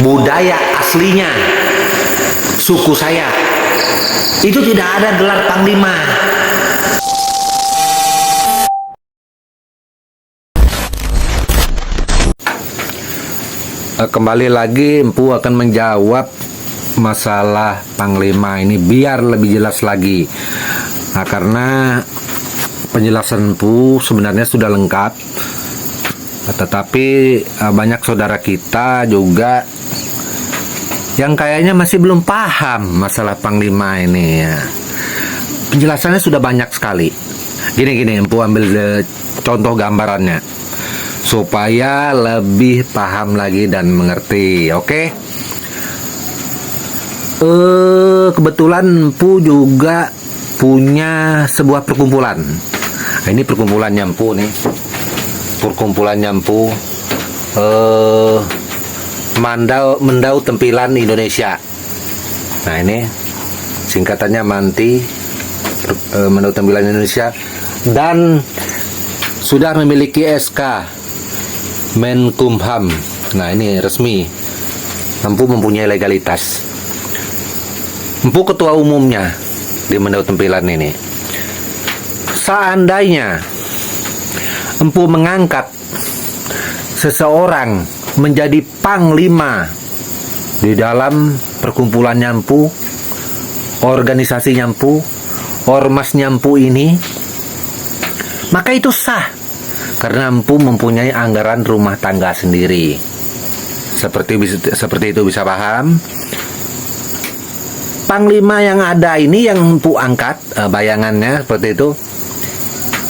budaya aslinya suku saya. Itu tidak ada gelar panglima. Kembali lagi Empu akan menjawab masalah panglima ini biar lebih jelas lagi. Nah, karena penjelasan Empu sebenarnya sudah lengkap, tetapi banyak saudara kita juga yang kayaknya masih belum paham masalah panglima ini ya. Penjelasannya sudah banyak sekali. Gini Empu ambil contoh gambarannya supaya lebih paham lagi dan mengerti. Oke? Kebetulan Empu juga punya sebuah perkumpulan. Nah, ini perkumpulannya Empu nih. Perkumpulannya Empu Mendau Tempilan Indonesia. Nah, ini singkatannya Manti, Mendau Tempilan Indonesia, dan sudah memiliki SK Menkumham. Nah, ini resmi. Empu mempunyai legalitas. Empu ketua umumnya di Mendau Tempilan ini. Seandainya Empu mengangkat seseorang menjadi panglima di dalam perkumpulan Empu, organisasi Empu, ormas Empu ini, maka itu sah karena Empu mempunyai anggaran rumah tangga sendiri. Seperti itu, bisa paham? Panglima yang ada ini yang Empu angkat, bayangannya seperti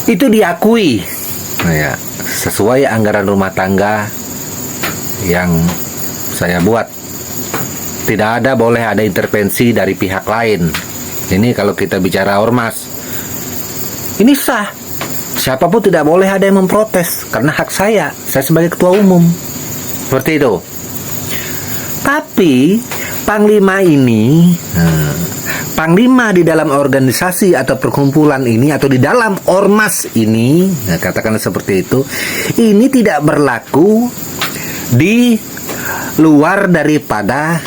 itu diakui, nah, ya, sesuai anggaran rumah tangga yang saya buat. Tidak boleh ada intervensi dari pihak lain. Ini kalau kita bicara ormas, ini sah. Siapapun tidak boleh ada yang memprotes karena hak saya sebagai ketua umum. Seperti itu. Tapi panglima ini, panglima di dalam organisasi atau perkumpulan ini atau di dalam ormas ini, nah, katakanlah seperti itu, ini tidak berlaku di luar daripada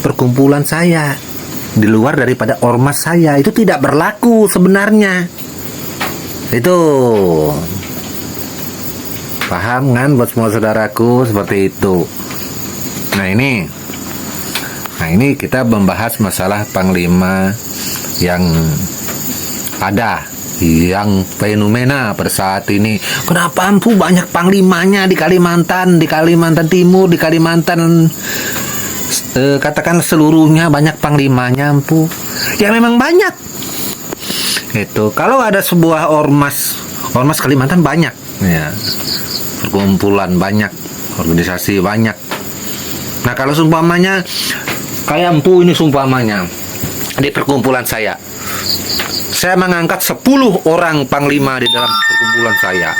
perkumpulan saya, di luar daripada ormas saya. Itu tidak berlaku sebenarnya. Itu paham kan buat semua saudaraku? Seperti itu. Nah, ini kita membahas masalah panglima yang ada, yang fenomena pada saat ini. Kenapa Empu banyak panglimanya di Kalimantan Timur, di Kalimantan, katakan seluruhnya banyak panglimanya Empu? Ya memang banyak. Itu kalau ada sebuah ormas Kalimantan banyak, ya, perkumpulan banyak, organisasi banyak. Nah, kalau seumpamanya kayak Empu ini, seumpamanya di perkumpulan saya mengangkat 10 orang panglima di dalam perkumpulan saya,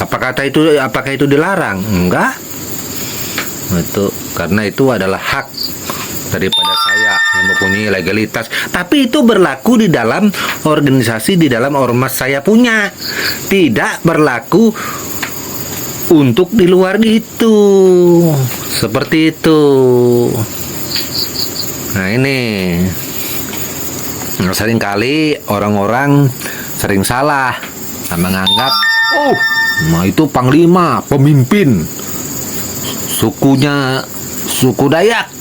apakah itu dilarang? Enggak. Itu karena itu adalah hak daripada saya yang mempunyai legalitas. Tapi itu berlaku di dalam organisasi, di dalam ormas saya punya. Tidak berlaku untuk di luar itu. Seperti itu. Nah, ini seringkali orang-orang sering salah menganggap, nah itu panglima, pemimpin sukunya suku Dayak.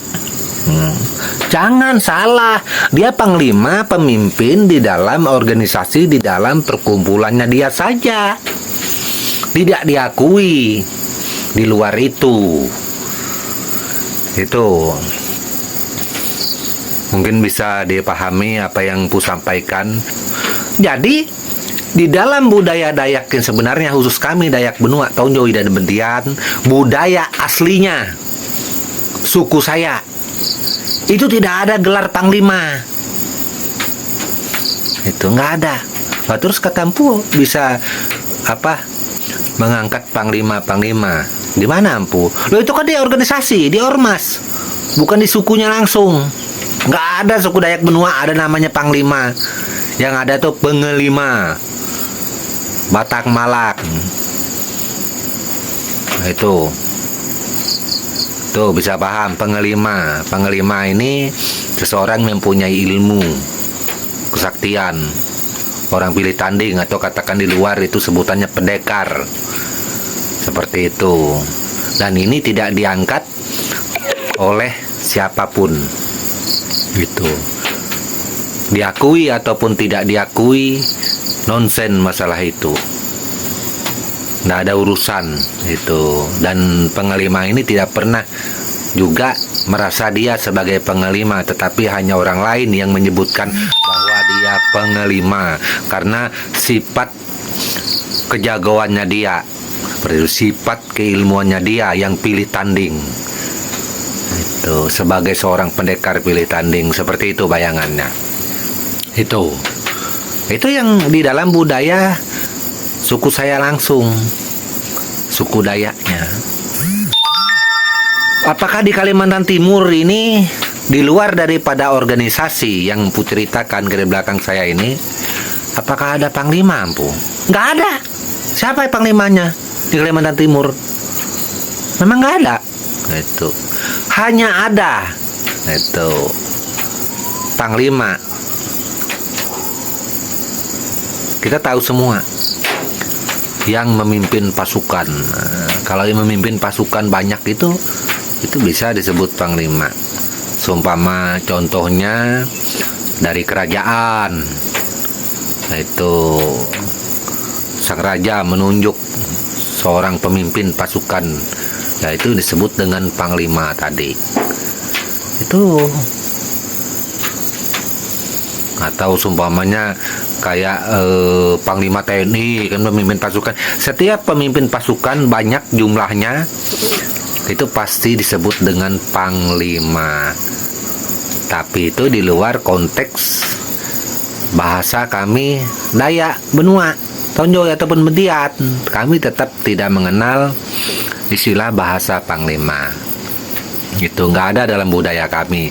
Jangan salah, dia panglima, pemimpin di dalam organisasi, di dalam perkumpulannya dia saja, tidak diakui di luar itu. Itu mungkin bisa dipahami apa yang Empu sampaikan. Jadi di dalam budaya Dayak yang sebenarnya, khusus kami Dayak Benua, Tonjowi dan Bentian, budaya aslinya suku saya, itu tidak ada gelar panglima. Itu nggak ada. Nah, terus kata Empu bisa mengangkat panglima di mana Empu? Loh, itu kan di organisasi, di ormas, bukan di sukunya langsung. Nggak ada suku Dayak Benua ada namanya panglima. Yang ada tuh pengelima, Batak Malak. Nah, itu Tuh bisa paham, pengelima. Pengelima ini seseorang yang mempunyai ilmu, kesaktian. Orang pilih tanding atau katakan di luar itu sebutannya pendekar. Seperti itu. Dan ini tidak diangkat oleh siapapun. Gitu. Diakui ataupun tidak diakui, nonsen masalah itu. Nggak ada urusan itu. Dan pengelima ini tidak pernah juga merasa dia sebagai pengelima, tetapi hanya orang lain yang menyebutkan bahwa dia pengelima karena sifat kejagoannya dia, sifat keilmuannya dia yang pilih tanding. Itu sebagai seorang pendekar pilih tanding, seperti itu bayangannya. Itu yang di dalam budaya suku saya langsung, suku Dayaknya. Apakah di Kalimantan Timur ini, di luar daripada organisasi yang Empu ceritakan ke belakang saya ini, apakah ada panglima, Empu? Nggak ada. Siapa panglimanya di Kalimantan Timur? Memang nggak ada. Itu hanya ada itu panglima. Kita tahu semua yang memimpin pasukan. Kalau yang memimpin pasukan banyak itu bisa disebut panglima. Seumpama contohnya dari kerajaan, itu sang raja menunjuk seorang pemimpin pasukan, yaitu disebut dengan panglima tadi. Itu atau seumpamanya kayak panglima TNI kan pemimpin pasukan. Setiap pemimpin pasukan banyak jumlahnya, itu pasti disebut dengan panglima. Tapi itu di luar konteks bahasa kami Dayak benua Tonjoy ataupun Mediat. Kami tetap tidak mengenal istilah bahasa panglima. Itu nggak ada dalam budaya kami.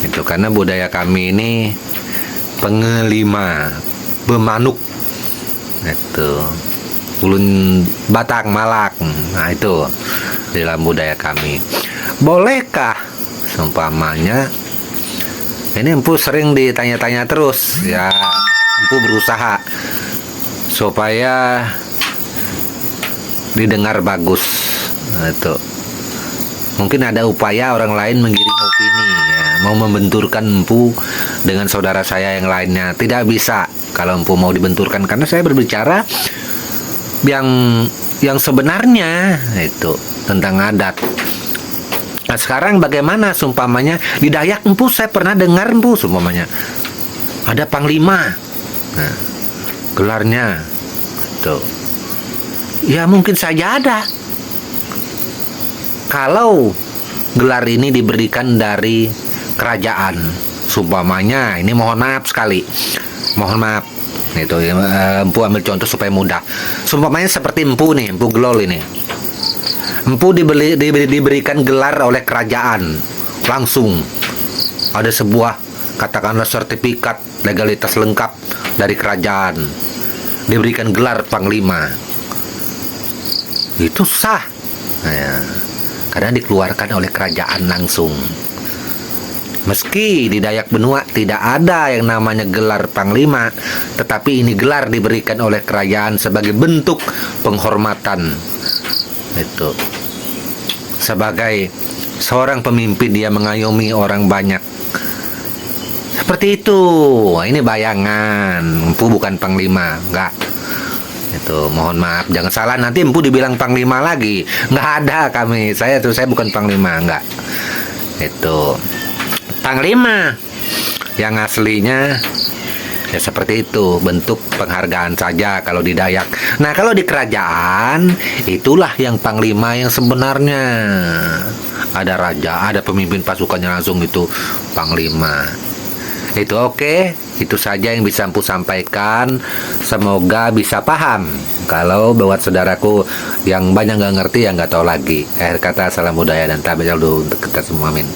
Itu karena budaya kami ini pengelima, bemanuk, itu ulun batang malak. Nah itu dalam budaya kami. Bolehkah seumpamanya ini Empu sering ditanya-tanya terus ya, Empu berusaha supaya didengar bagus. Nah, itu mungkin ada upaya orang lain menggiring opini ya, mau membenturkan Empu dengan saudara saya yang lainnya. Tidak bisa kalau Empu mau dibenturkan, karena saya berbicara yang sebenarnya itu tentang adat. Nah sekarang bagaimana seumpamanya di Dayak Empu, saya pernah dengar Empu seumpamanya ada panglima, nah, gelarnya tuh ya mungkin saja ada. Kalau gelar ini diberikan dari kerajaan, seumpamanya ini mohon maaf sekali, mohon maaf itu Empu ambil contoh supaya mudah. Seumpamanya seperti Empu nih, Empu Gelol ini, Empu diberikan gelar oleh kerajaan langsung, ada sebuah katakanlah sertifikat legalitas lengkap dari kerajaan, diberikan gelar panglima, itu sah. Nah, ya. Karena dikeluarkan oleh kerajaan langsung. Meski di Dayak Benua tidak ada yang namanya gelar panglima, tetapi ini gelar diberikan oleh kerajaan sebagai bentuk penghormatan. Itu sebagai seorang pemimpin, dia mengayomi orang banyak. Seperti itu. Ini bayangan. Empu bukan panglima, enggak. Itu mohon maaf, jangan salah nanti Empu dibilang panglima lagi. Nggak ada kami, saya bukan panglima, nggak. Itu panglima yang aslinya ya seperti itu, bentuk penghargaan saja kalau di Dayak. Nah kalau di kerajaan, itulah yang panglima yang sebenarnya. Ada raja, ada pemimpin pasukannya langsung, itu panglima. Itu oke, itu saja yang bisa Empu sampaikan. Semoga bisa paham. Kalau buat saudaraku yang banyak nggak ngerti, yang nggak tahu lagi. Akhir kata, salam budaya dan tabel untuk kita semua, amin.